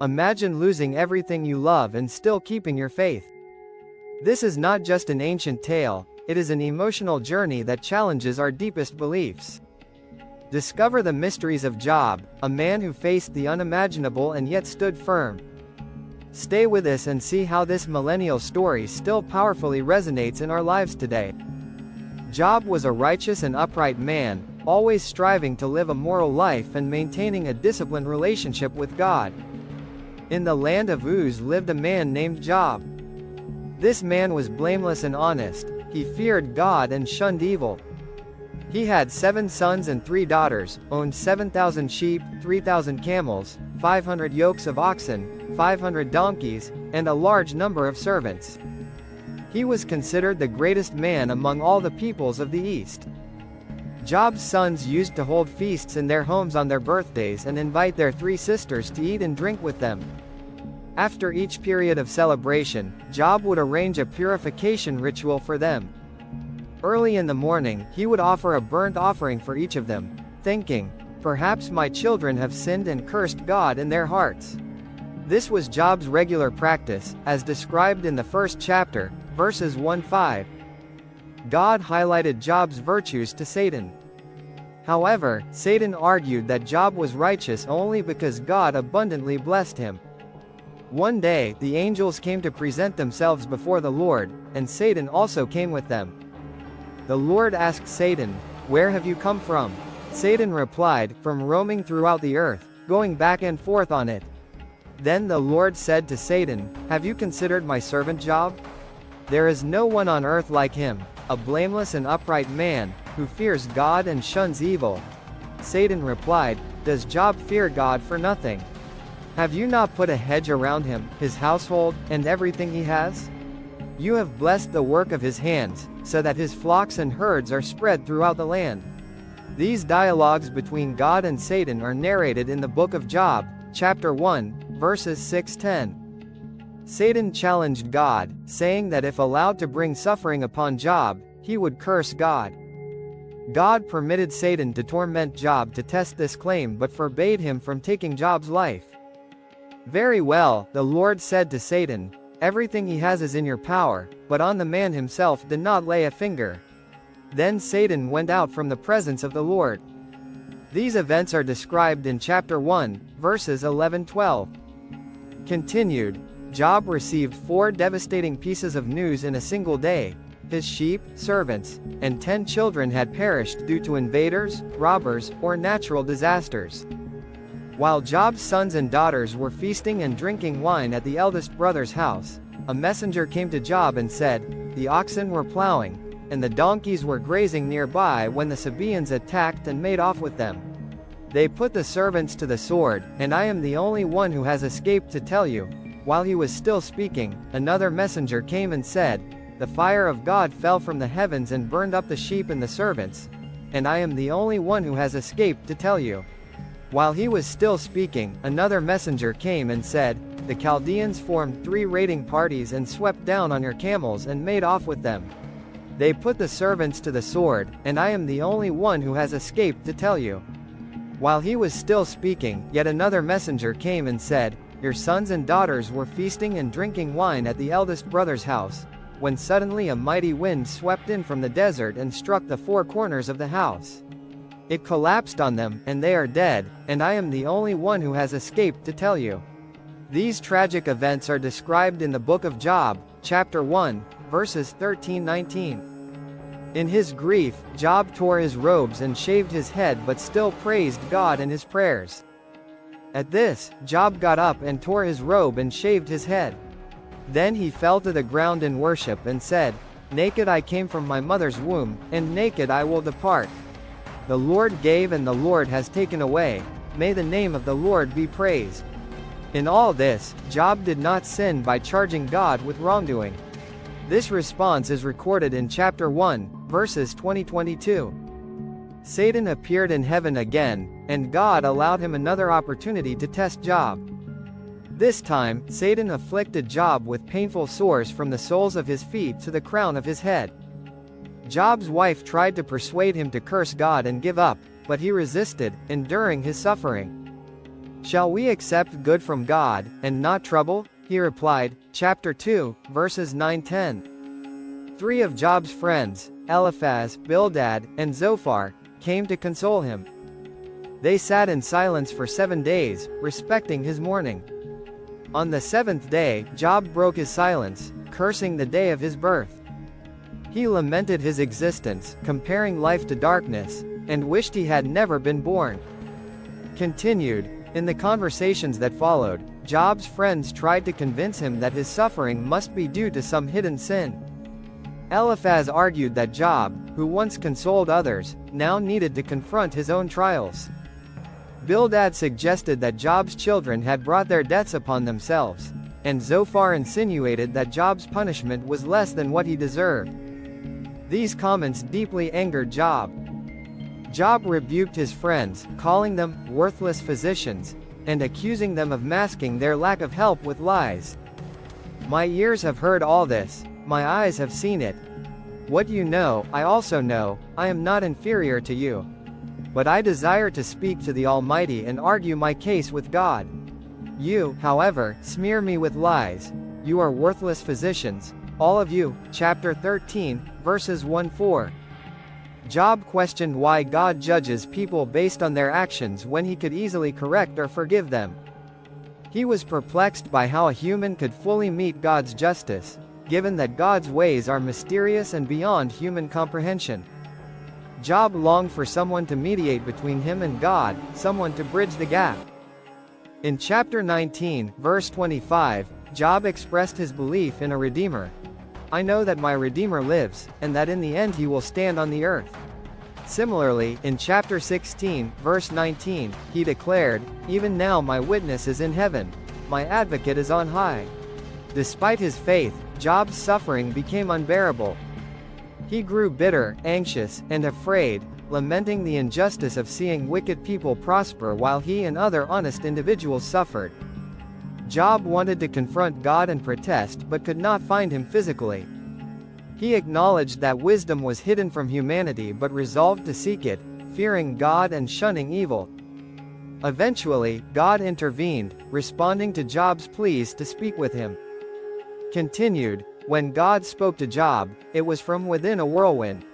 Imagine losing everything you love and still keeping your faith. This is not just an ancient tale, it is an emotional journey that challenges our deepest beliefs. Discover the mysteries of Job, a man who faced the unimaginable and yet stood firm. Stay with us and see how this millennial story still powerfully resonates in our lives today. Job was a righteous and upright man, always striving to live a moral life and maintaining a disciplined relationship with God. In the land of Uz lived a man named Job. This man was blameless and honest, he feared God and shunned evil. He had 7 sons and 3 daughters, owned 7,000 sheep, 3,000 camels, 500 yokes of oxen, 500 donkeys, and a large number of servants. He was considered the greatest man among all the peoples of the East. Job's sons used to hold feasts in their homes on their birthdays and invite their 3 sisters to eat and drink with them. After each period of celebration, Job would arrange a purification ritual for them. Early in the morning, he would offer a burnt offering for each of them, thinking, "Perhaps my children have sinned and cursed God in their hearts." This was Job's regular practice, as described in the first chapter, verses 1-5. God highlighted Job's virtues to Satan. However, Satan argued that Job was righteous only because God abundantly blessed him. One day, the angels came to present themselves before the Lord, and Satan also came with them. The Lord asked Satan, "Where have you come from?" Satan replied, "From roaming throughout the earth, going back and forth on it." Then the Lord said to Satan, "Have you considered my servant Job? There is no one on earth like him, a blameless and upright man, who fears God and shuns evil." Satan replied, "Does Job fear God for nothing? Have you not put a hedge around him, his household, and everything he has? You have blessed the work of his hands, so that his flocks and herds are spread throughout the land." These dialogues between God and Satan are narrated in the book of Job, chapter 1, verses 6-10. Satan challenged God, saying that if allowed to bring suffering upon Job, he would curse God. God permitted Satan to torment Job to test this claim but forbade him from taking Job's life. "Very well," the Lord said to Satan, "everything he has is in your power, but on the man himself do not lay a finger." Then Satan went out from the presence of the Lord. These events are described in chapter 1, verses 11-12. Continued, Job received 4 devastating pieces of news in a single day. His sheep, servants, and 10 children had perished due to invaders, robbers, or natural disasters. While Job's sons and daughters were feasting and drinking wine at the eldest brother's house, a messenger came to Job and said, "The oxen were plowing, and the donkeys were grazing nearby when the Sabaeans attacked and made off with them. They put the servants to the sword, and I am the only one who has escaped to tell you." While he was still speaking, another messenger came and said, "The fire of God fell from the heavens and burned up the sheep and the servants, and I am the only one who has escaped to tell you." While he was still speaking, another messenger came and said, "The Chaldeans formed 3 raiding parties and swept down on your camels and made off with them. They put the servants to the sword, and I am the only one who has escaped to tell you." While he was still speaking, yet another messenger came and said, "Your sons and daughters were feasting and drinking wine at the eldest brother's house, when suddenly a mighty wind swept in from the desert and struck the 4 corners of the house. It collapsed on them, and they are dead, and I am the only one who has escaped to tell you." These tragic events are described in the book of Job, chapter 1, verses 13-19. In his grief, Job tore his robes and shaved his head but still praised God in his prayers. At this, Job got up and tore his robe and shaved his head. Then he fell to the ground in worship and said, "Naked I came from my mother's womb, and naked I will depart. The Lord gave and the Lord has taken away, may the name of the Lord be praised." In all this, Job did not sin by charging God with wrongdoing. This response is recorded in chapter 1, verses 20-22. Satan appeared in heaven again, and God allowed him another opportunity to test Job. This time, Satan afflicted Job with painful sores from the soles of his feet to the crown of his head. Job's wife tried to persuade him to curse God and give up, but he resisted, enduring his suffering. Shall we accept good from God, and not trouble? He replied, chapter 2, verses 9-10. 3 of Job's friends, Eliphaz, Bildad, and Zophar, came to console him. They sat in silence for 7 days, respecting his mourning. On the 7th day, Job broke his silence, cursing the day of his birth. He lamented his existence, comparing life to darkness, and wished he had never been born. Continued, in the conversations that followed, Job's friends tried to convince him that his suffering must be due to some hidden sin. Eliphaz argued that Job, who once consoled others, now needed to confront his own trials. Bildad suggested that Job's children had brought their deaths upon themselves, and Zophar insinuated that Job's punishment was less than what he deserved. These comments deeply angered Job. Job rebuked his friends, calling them worthless physicians, and accusing them of masking their lack of help with lies. My ears have heard all this, my eyes have seen it. What you know, I also know, I am not inferior to you. But I desire to speak to the Almighty and argue my case with God. You, however, smear me with lies. You are worthless physicians, all of you. Chapter 13, verses 1-4. Job questioned why God judges people based on their actions when he could easily correct or forgive them. He was perplexed by how a human could fully meet God's justice, given that God's ways are mysterious and beyond human comprehension. Job longed for someone to mediate between him and God, someone to bridge the gap. In chapter 19, verse 25, Job expressed his belief in a Redeemer. I know that my Redeemer lives, and that in the end he will stand on the earth. Similarly, in chapter 16, verse 19, he declared, even now my witness is in heaven, my advocate is on high. Despite his faith, Job's suffering became unbearable. He grew bitter, anxious, and afraid, lamenting the injustice of seeing wicked people prosper while he and other honest individuals suffered. Job wanted to confront God and protest but could not find him physically. He acknowledged that wisdom was hidden from humanity but resolved to seek it, fearing God and shunning evil. Eventually, God intervened, responding to Job's pleas to speak with him. Continued, when God spoke to Job, it was from within a whirlwind.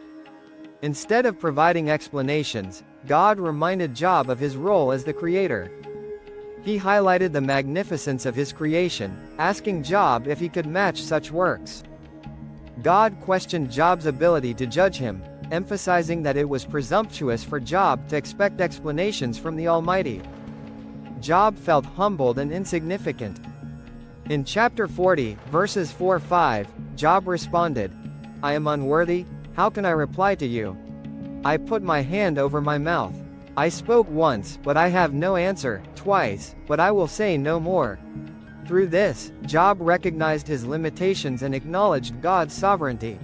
Instead of providing explanations, God reminded Job of his role as the creator. He highlighted the magnificence of his creation, asking Job if he could match such works. God questioned Job's ability to judge him, emphasizing that it was presumptuous for Job to expect explanations from the Almighty. Job felt humbled and insignificant. In chapter 40, verses 4-5, Job responded, I am unworthy, how can I reply to you? I put my hand over my mouth. I spoke once, but I have no answer, twice, but I will say no more. Through this, Job recognized his limitations and acknowledged God's sovereignty.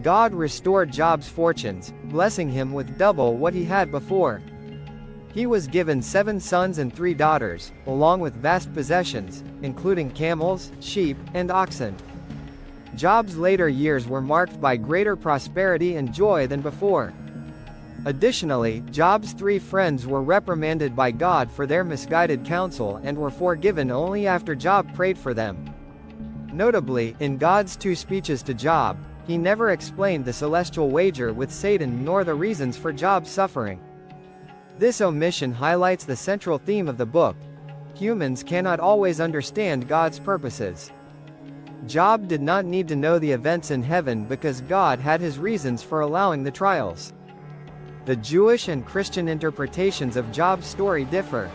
God restored Job's fortunes, blessing him with double what he had before. He was given 7 sons and 3 daughters, along with vast possessions, including camels, sheep, and oxen. Job's later years were marked by greater prosperity and joy than before. Additionally, Job's 3 friends were reprimanded by God for their misguided counsel and were forgiven only after Job prayed for them. Notably, in God's 2 speeches to Job, he never explained the celestial wager with Satan nor the reasons for Job's suffering. This omission highlights the central theme of the book: humans cannot always understand God's purposes. Job did not need to know the events in heaven because God had his reasons for allowing the trials. The Jewish and Christian interpretations of Job's story differ.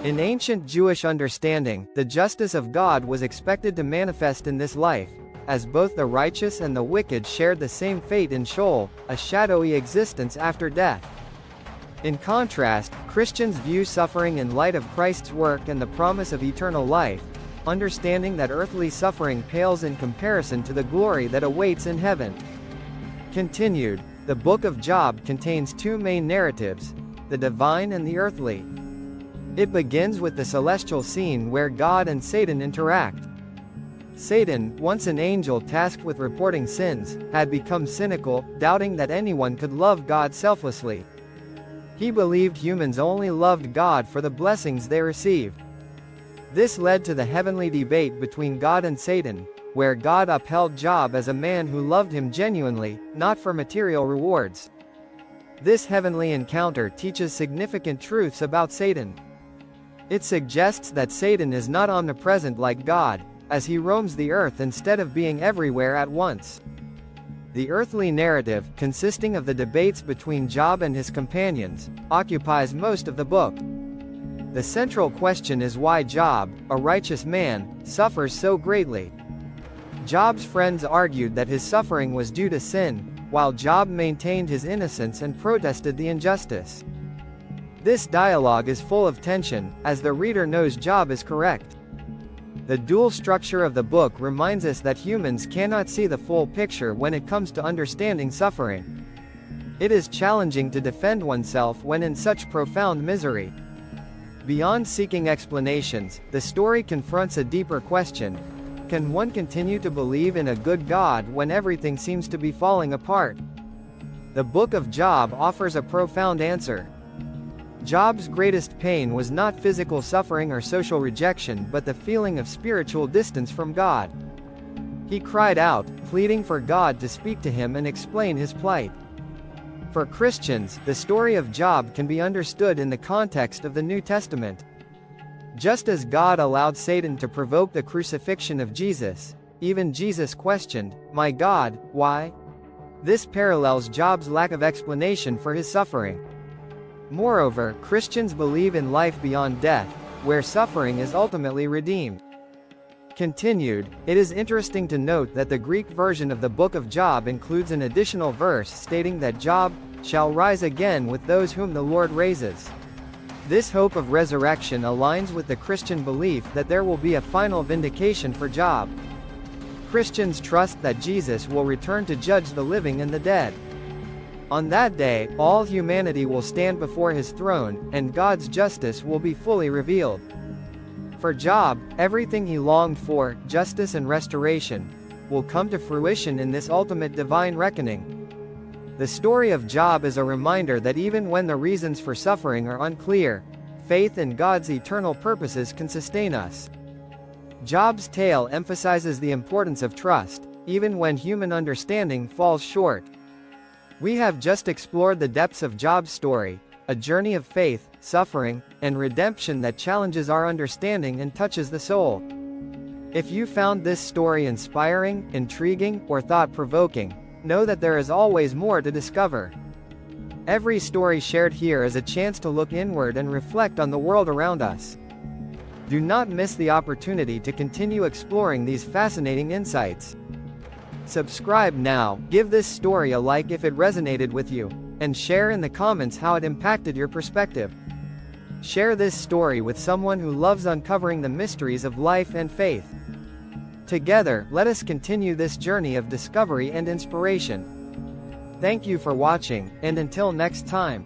In ancient Jewish understanding, the justice of God was expected to manifest in this life, as both the righteous and the wicked shared the same fate in Sheol, a shadowy existence after death. In contrast, Christians view suffering in light of Christ's work and the promise of eternal life, understanding that earthly suffering pales in comparison to the glory that awaits in heaven. Continued, the book of Job contains 2 main narratives, the divine and the earthly. It begins with the celestial scene where God and Satan interact. Satan, once an angel tasked with reporting sins, had become cynical, doubting that anyone could love God selflessly. He believed humans only loved God for the blessings they received. This led to the heavenly debate between God and Satan, where God upheld Job as a man who loved him genuinely, not for material rewards. This heavenly encounter teaches significant truths about Satan. It suggests that Satan is not omnipresent like God, as he roams the earth instead of being everywhere at once. The earthly narrative, consisting of the debates between Job and his companions, occupies most of the book. The central question is why Job, a righteous man, suffers so greatly. Job's friends argued that his suffering was due to sin, while Job maintained his innocence and protested the injustice. This dialogue is full of tension, as the reader knows Job is correct. The dual structure of the book reminds us that humans cannot see the full picture when it comes to understanding suffering. It is challenging to defend oneself when in such profound misery. Beyond seeking explanations, the story confronts a deeper question. Can one continue to believe in a good God when everything seems to be falling apart? The Book of Job offers a profound answer. Job's greatest pain was not physical suffering or social rejection but the feeling of spiritual distance from God. He cried out, pleading for God to speak to him and explain his plight. For Christians, the story of Job can be understood in the context of the New Testament. Just as God allowed Satan to provoke the crucifixion of Jesus, even Jesus questioned, "My God, why?" This parallels Job's lack of explanation for his suffering. Moreover, Christians believe in life beyond death, where suffering is ultimately redeemed. Continued, it is interesting to note that the Greek version of the Book of Job includes an additional verse stating that Job shall rise again with those whom the Lord raises. This hope of resurrection aligns with the Christian belief that there will be a final vindication for Job. Christians trust that Jesus will return to judge the living and the dead. On that day, all humanity will stand before his throne, and God's justice will be fully revealed. For Job, everything he longed for, justice and restoration, will come to fruition in this ultimate divine reckoning. The story of Job is a reminder that even when the reasons for suffering are unclear, faith in God's eternal purposes can sustain us. Job's tale emphasizes the importance of trust, even when human understanding falls short. We have just explored the depths of Job's story, a journey of faith, suffering, and redemption that challenges our understanding and touches the soul. If you found this story inspiring, intriguing, or thought-provoking, know that there is always more to discover. Every story shared here is a chance to look inward and reflect on the world around us. Do not miss the opportunity to continue exploring these fascinating insights. Subscribe now, give this story a like if it resonated with you, and share in the comments how it impacted your perspective. Share this story with someone who loves uncovering the mysteries of life and faith. Together, let us continue this journey of discovery and inspiration. Thank you for watching, and until next time.